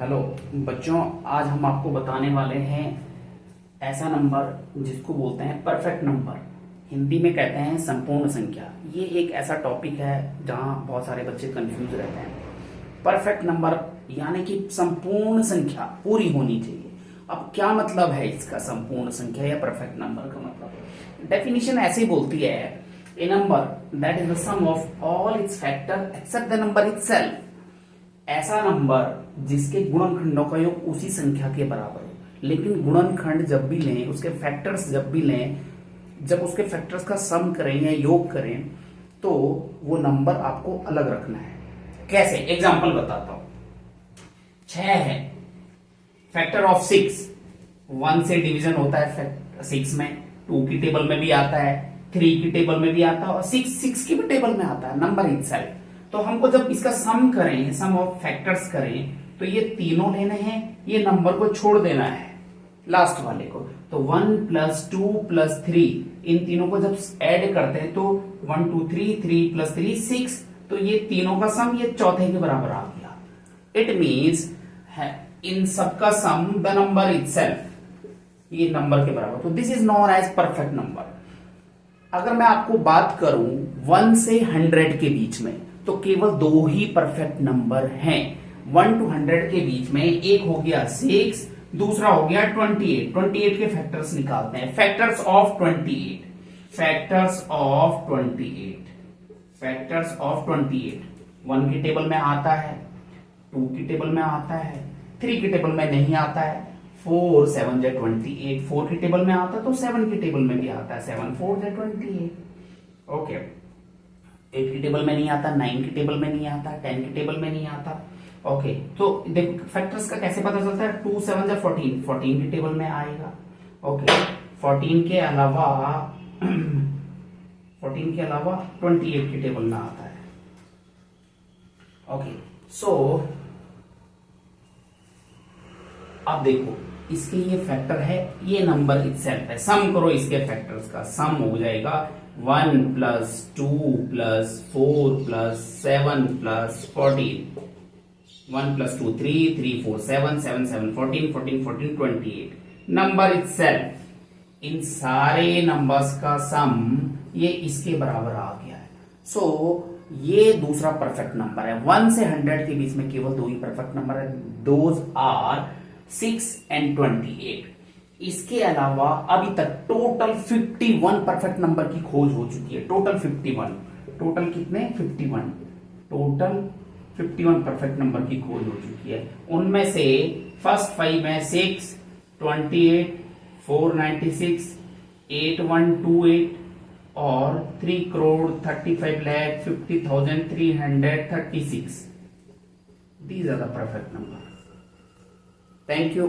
Hello बच्चों, आज हम आपको बताने वाले हैं ऐसा नंबर जिसको बोलते हैं परफेक्ट नंबर। हिंदी में कहते हैं संपूर्ण संख्या। ये एक ऐसा टॉपिक है जहां बहुत सारे बच्चे कंफ्यूज रहते हैं। परफेक्ट नंबर यानी कि संपूर्ण संख्या पूरी होनी चाहिए। अब क्या मतलब है इसका, संपूर्ण संख्या या परफेक्ट नंबर का मतलब? डेफिनेशन ऐसे ही बोलती है, a number that is the sum of all its factor except the number itself. ऐसा नंबर जिसके गुणनखंडों का योग उसी संख्या के बराबर हो, लेकिन गुणनखंड जब भी लें, उसके फैक्टर्स जब भी लें, जब उसके फैक्टर्स का सम करें या योग करें तो वो नंबर आपको अलग रखना है। कैसे? एग्जांपल बताता हूं। 6 है, फैक्टर ऑफ 6। 1 से डिवीजन होता है 6 में, 2 की टेबल में भी आता है, 3 की टेबल में भी आता है और 6 की भी टेबल में आता है, नंबर इटसेल्फ। तो हमको जब इसका सम करें, सम ऑफ फैक्टर्स करें, तो ये तीनों लेने हैं, ये नंबर को छोड़ देना है लास्ट वाले को। तो 1 प्लस 2 प्लस 3, इन तीनों को जब ऐड करते हैं तो 1 2 3, 3 प्लस 3 6, तो ये तीनों का सम ये चौथे के बराबर आ गया। इट मीन्स इन सबका सम द नंबर इटसेल्फ, ये नंबर के बराबर। तो this is known as perfect number. अगर मैं आपको बात करूं 1 से 100 के बीच में, तो केवल 2 ही परफेक्ट नंबर हैं। 1 to 100 के बीच में एक हो गया 6, दूसरा हो गया 28। 28 के फैक्टर्स निकालते हैं। Factors of 28, factors of 28, factors of 28 1 की टेबल में आता है, 2 की टेबल में आता है, 3 की टेबल में नहीं आता है। 4 7 जा 28, 4 की टेबल में आता है तो 7 की टेबल में भी आता है, 7 4 जा 28। ओके, 8 की टेबल में नहीं आता, 9 की टेबल में नहीं आता, 10 की टेबल में नहीं आता। ओके, तो देखो फैक्टर्स का कैसे पता चलता है? 2 7 जा 14, 14 की टेबल में आएगा। ओके, 14 के अलावा 14 के अलावा 28 की टेबल में आता है। ओके, सो अब देखो इसके ये फैक्टर है, ये नंबर इटसेल्फ है। सम करो इसके फैक्टर्स का, सम हो जाएगा 1 plus 2 plus 4 plus 7 plus 14। 1 plus 2 3, 3 4 7, 7 7 14, 14 14 28। Number itself, इन सारे नंबर्स का सम ये इसके बराबर आ गया है। सो ये दूसरा परफेक्ट नंबर है। 1 से 100 के बीच में केवल 2 ही परफेक्ट नंबर है, दोज आर 6 and 28। इसके अलावा अभी तक टोटल 51 परफेक्ट नंबर की खोज हो चुकी है। टोटल 51, टोटल कितने? 51, टोटल 51 परफेक्ट नंबर की खोज हो चुकी है। उनमें से फर्स्ट 5 में 6, 28, 496, 8128 और 3,35,50,336। These are the perfect numbers. Thank you.